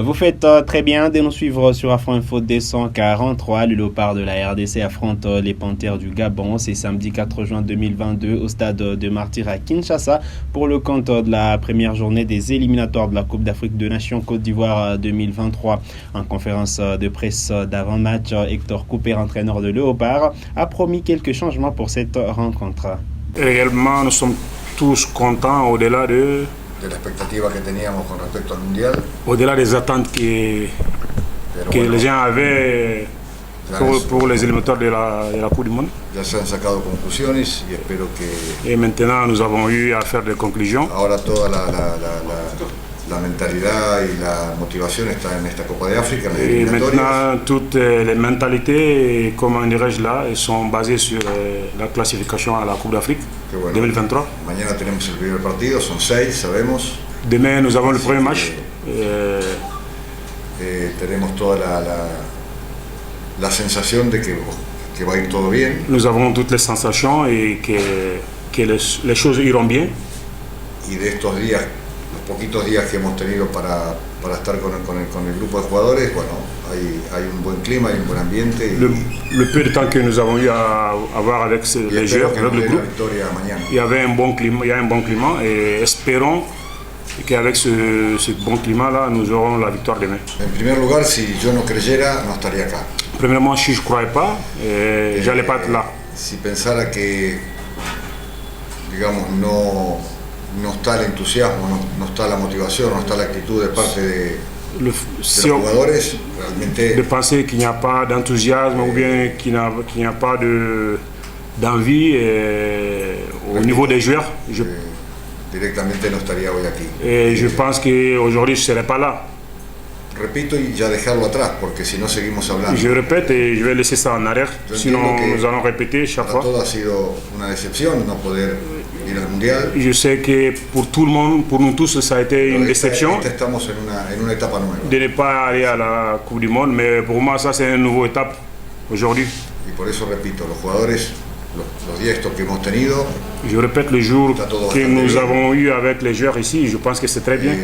Vous faites très bien de nous suivre sur Afro Info 243. Le Léopard de la RDC affronte les Panthères du Gabon. C'est samedi 4 juin 2022 au stade de Martyrs à Kinshasa pour le compte de la première journée des éliminatoires de la Coupe d'Afrique des Nations Côte d'Ivoire 2023. En conférence de presse d'avant-match, Hector Cooper, entraîneur de Léopard, a promis quelques changements pour cette rencontre. Réellement, nous sommes tous contents au-delà de l'expectativa que teníamos con respecto al Mundial. Au-delà des attentes que les gens avaient pour les éliminatoires de la Coupe du Monde. Ya se han sacado conclusiones y espero que... Et maintenant, nous avons eu à faire des conclusions. Ahora toda la mentalidad y la motivación está en esta Copa de África, en las Et eliminatorias. maintenant, toutes les mentalités, comment dirais-je là, elles sont basées sur la classification à la Coupe d'Afrique Que bueno, 2023. mañana tenemos el primer partido, son 6, sabemos. Demain, nous avons le premier match. Tenemos toda la sensación de que va a ir todo bien. Nous avons toutes les sensations et que les choses iront bien. Y de estos días, los poquitos días que hemos tenido para estar con el grupo de jugadores, bueno, hay un buen clima, hay un buen ambiente. Le peu de temps que nous avons eu à avoir avec les joueurs, avec le groupe, il y avait un bon climat, il y a un bon climat et espérons qu'avec ce bon climat-là, nous aurons la victoire demain. En primer lugar, si yo no creyera, no estaría acá. Premièrement, si je ne croyais pas, je n'allais pas être là. Si pensara que, digamos, no está el entusiasmo, no está la motivación, no está la actitud de parte de los jugadores, realmente... De penser qu'il n'y a pas d'enthousiasme ou bien qu'il n'y a pas d'envie au niveau des joueurs, directamente no estaría hoy aquí. Et je pense qu'aujourd'hui je ne serai pas là. Repito y ya dejarlo atrás, porque si no seguimos hablando. Je répète et je vais laisser ça en arrière, sinon nous allons répéter chaque fois. Para todo ha sido una decepción no poder ir al Mundial. Je sais que pour tout le monde, pour nous tous, ça a été une déception Estamos en una etapa nueva. de ne pas aller à la Coupe du Monde, mais pour moi ça c'est une nouvelle étape aujourd'hui. Y por eso repito, los jugadores, los días estos que hemos tenido. Je répète le jour que nous avons eu avec les joueurs ici, je pense que c'est très bien.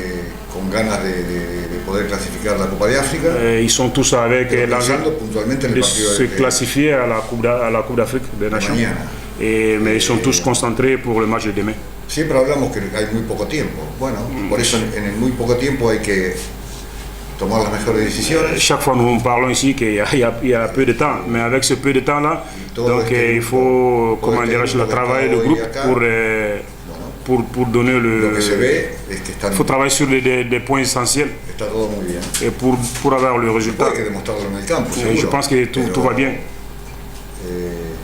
Con ganas de poder clasificar la Copa de África. Ils sont tous avec l'envie de se classifier à la Coupe d'Afrique des Nations. Mais ils sont tous concentrés pour le match de demain. Siempre hablamos que hay muy poco tiempo. Bueno, por eso en el muy poco tiempo hay que tomar las mejores decisiones. Chaque fois nous parlons ici qu'il y a peu de temps, mais avec ce peu de temps-là, donc il faut, comment dirais-je, le travail de groupe pour donner le... Il faut travailler sur des points essentiels et pour avoir le résultat. Et je pense que tout va bien.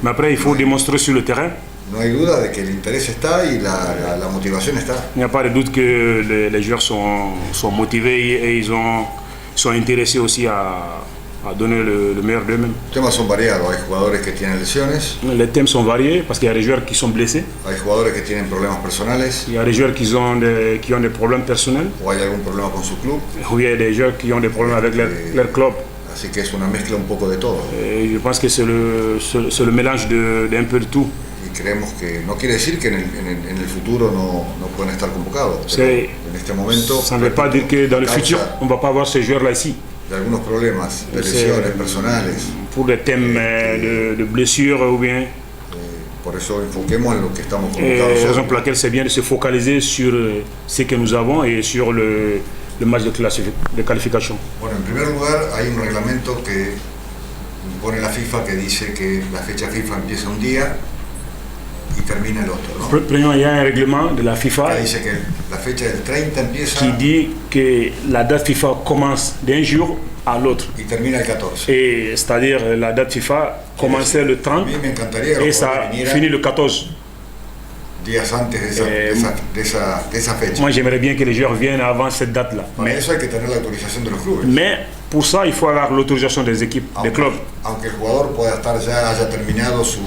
Mais après, il faut démontrer sur le terrain. No hay duda de que el interés está y la motivación está. Il n'y a pas de doute que les joueurs sont motivés et ils sont intéressés aussi à donner le meilleur d'eux-mêmes. Los temas son variados, hay jugadores que tienen lesiones. Les thèmes sont variés parce qu'il y a des joueurs qui sont blessés. Hay jugadores que tienen problemas personales. Il y a des joueurs qui ont des problèmes personnels. O hay algún problema con su club. Ou il y a des joueurs qui ont des problèmes avec leur club. Así que es una mezcla un poco de todo. Et je pense que c'est le mélange d'un peu de tout. Y creemos que no quiere decir que en el futuro no pueden estar convocados. Pero en este momento. Ça ne veut pas dire que dans le futur on ne va pas avoir ces joueurs-là ici. De algunos problemas, de lesiones personales. Pour des thèmes de blessures ou bien. Por eso enfoquemos en lo que estamos convocados. La raison pour laquelle c'est bien de se focaliser sur ce que nous avons et sur le match de qualification. Bueno, en primer lugar hay un reglamento que pone la FIFA que dice que la fecha FIFA empieza un día y termina el otro, ¿no? Premièrement, il y a un règlement de la FIFA dice que la fecha del 30 empieza qui dit que la date FIFA commence d'un jour à l'autre. Y termina el 14. Et c'est-à-dire la date FIFA commençait le 30 et ça finit le 14. Días antes de esa fecha. Moi j'aimerais bien que les joueurs viennent avant cette date-là. Para eso hay que tener la autorización de los clubes. Mais pour ça il faut avoir l'autorisation des équipes, des clubs. Aunque el jugador pueda estar haya terminado su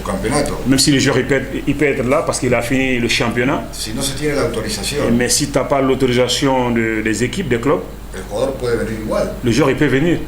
campeonato. Même si le joueur il peut être là parce qu'il a fini le championnat. Si no se tiene la autorización. Mais si tu n'as pas l'autorisation des équipes, des clubs, el jugador puede venir igual. Le joueur il peut venir.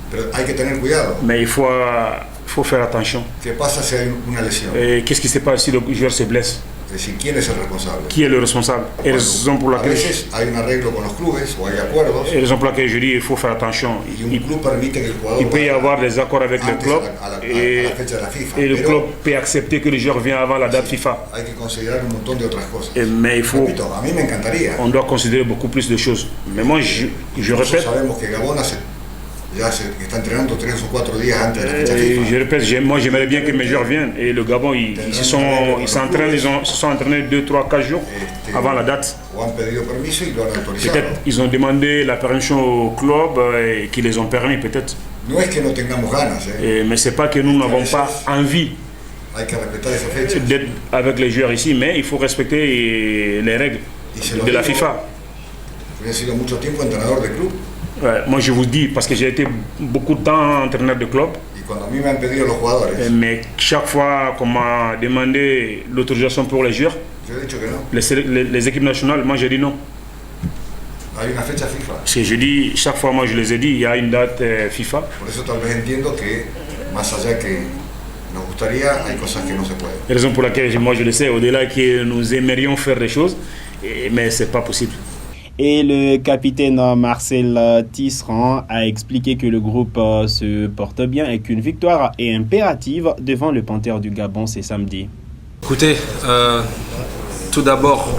Pero hay que tener cuidado. Mais il faut faire attention. ¿Qué pasa si hay una lesión? Qu'est-ce qui se passe si le joueur se blesse? Es decir, ¿quién es el responsable? Qui est le responsable? Et raison pour A laquelle veces hay un arreglo con los clubes o hay acuerdos raison pour laquelle je dis il faut faire attention. y un club permite que el jugador Il peut y vaya avoir des accords avec le antes club a la et fecha de la FIFA. le Pero club peut accepter que le joueur vienne avant la date FIFA. hay que considerar un montón de otras cosas. Mais il faut, Repito, a mí me encantaría. on doit considérer beaucoup plus de choses. Mais moi, je Nosotros répète, sabemos que Gabón está entrenando 3 o 4 días antes de la fecha FIFA. je répète, moi j'aimerais bien que mes joueurs viennent. Et le Gabon, ils s'entraînent, ils se sont entraînés 2, 3, 4 jours avant la date. O han pedido permiso y lo han autorizado. Peut-être ils ont demandé la permission au club et qu'ils les ont permis, peut-être. No es que no tengamos ganas, Mais c'est pas que nous n'avons pas envie hay que respetar esa fecha. d'être avec les joueurs ici, mais il faut respecter les règles de la FIFA. Yo he sido mucho tiempo entrenador de club Ouais, moi je vous dis, parce que j'ai été beaucoup de temps entraîneur de club, y cuando a mí me han pedido los jugadores, mais chaque fois qu'on m'a demandé l'autorisation pour les joueurs, yo he dicho que no. les équipes nationales, moi j'ai dit non. Hay una fecha FIFA. Parce que je dis, chaque fois moi je les ai dit, il y a une date FIFA. Por eso tal vez entiendo que más allá que nos gustaría, hay cosas que no se pueden. La raison pour laquelle moi je le sais, au-delà que nous aimerions faire des choses, mais c'est pas possible. Et le capitaine Marcel Tisserand a expliqué que le groupe se porte bien et qu'une victoire est impérative devant le Panthère du Gabon ce samedi. Écoutez, tout d'abord,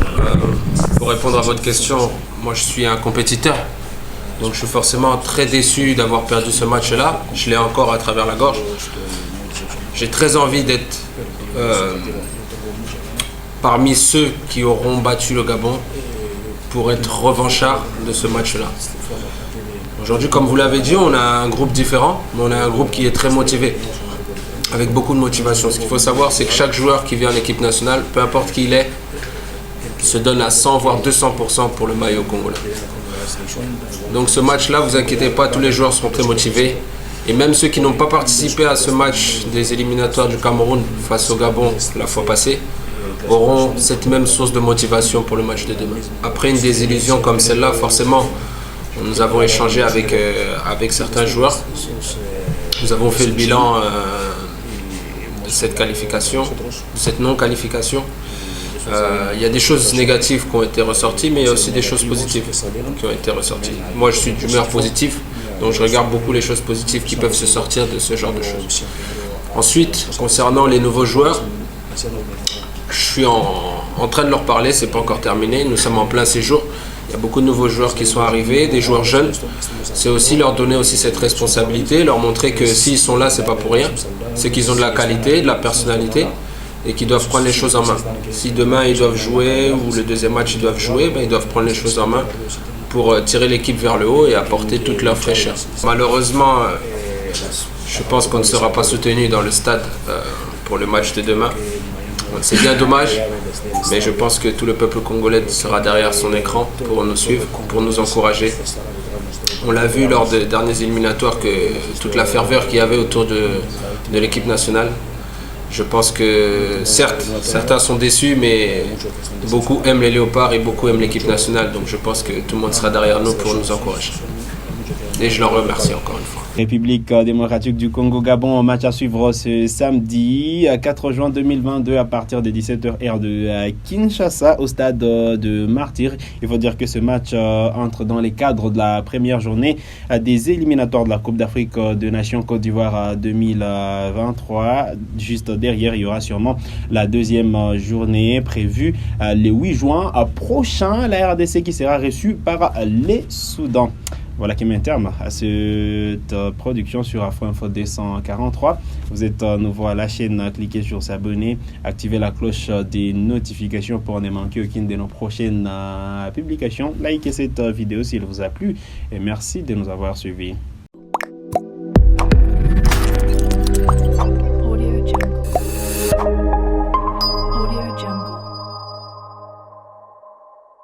pour répondre à votre question, moi je suis un compétiteur. Donc je suis forcément très déçu d'avoir perdu ce match-là. Je l'ai encore à travers la gorge. J'ai très envie d'être parmi ceux qui auront battu le Gabon pour être revanchard de ce match-là. Aujourd'hui, comme vous l'avez dit, on a un groupe différent, mais on a un groupe qui est très motivé, avec beaucoup de motivation. Ce qu'il faut savoir, c'est que chaque joueur qui vient en équipe nationale, peu importe qui il est, se donne à 100 voire 200% pour le maillot congolais. Donc ce match-là, vous inquiétez pas, tous les joueurs seront très motivés. Et même ceux qui n'ont pas participé à ce match des éliminatoires du Cameroun face au Gabon la fois passée, auront cette même source de motivation pour le match de demain. Après une désillusion comme celle-là, forcément, nous avons échangé avec certains joueurs. Nous avons fait le bilan de cette qualification, de cette non-qualification. Il y a des choses négatives qui ont été ressorties, mais il y a aussi des choses positives qui ont été ressorties. Moi, je suis d'humeur positive, donc je regarde beaucoup les choses positives qui peuvent se sortir de ce genre de choses. Ensuite, concernant les nouveaux joueurs, je suis en train de leur parler, c'est pas encore terminé, nous sommes en plein séjour. Il y a beaucoup de nouveaux joueurs qui sont arrivés, des joueurs jeunes. C'est aussi leur donner aussi cette responsabilité, leur montrer que s'ils sont là, c'est pas pour rien. C'est qu'ils ont de la qualité, de la personnalité et qu'ils doivent prendre les choses en main. Si demain ils doivent jouer ou le deuxième match ils doivent jouer, ben, ils doivent prendre les choses en main pour tirer l'équipe vers le haut et apporter toute leur fraîcheur. Malheureusement, je pense qu'on ne sera pas soutenu dans le stade pour le match de demain. C'est bien dommage, mais je pense que tout le peuple congolais sera derrière son écran pour nous suivre, pour nous encourager. On l'a vu lors des derniers éliminatoires que toute la ferveur qu'il y avait autour de l'équipe nationale. Je pense que certes, certains sont déçus, mais beaucoup aiment les Léopards et beaucoup aiment l'équipe nationale. Donc je pense que tout le monde sera derrière nous pour nous encourager. Et je leur remercie encore une fois. République démocratique du Congo-Gabon, match à suivre ce samedi 4 juin 2022 à partir de 17h heure de Kinshasa au stade de Martyr. Il faut dire que ce match entre dans les cadres de la première journée des éliminatoires de la Coupe d'Afrique de Nations Côte d'Ivoire 2023. Juste derrière, il y aura sûrement la deuxième journée prévue le 8 juin prochain. La RDC qui sera reçue par les Soudans. Voilà qui met un terme à cette production sur Afro Info 243. Vous êtes nouveau à la chaîne, cliquez sur s'abonner, activez la cloche des notifications pour ne manquer aucune de nos prochaines publications. Likez cette vidéo s'il vous a plu et merci de nous avoir suivis.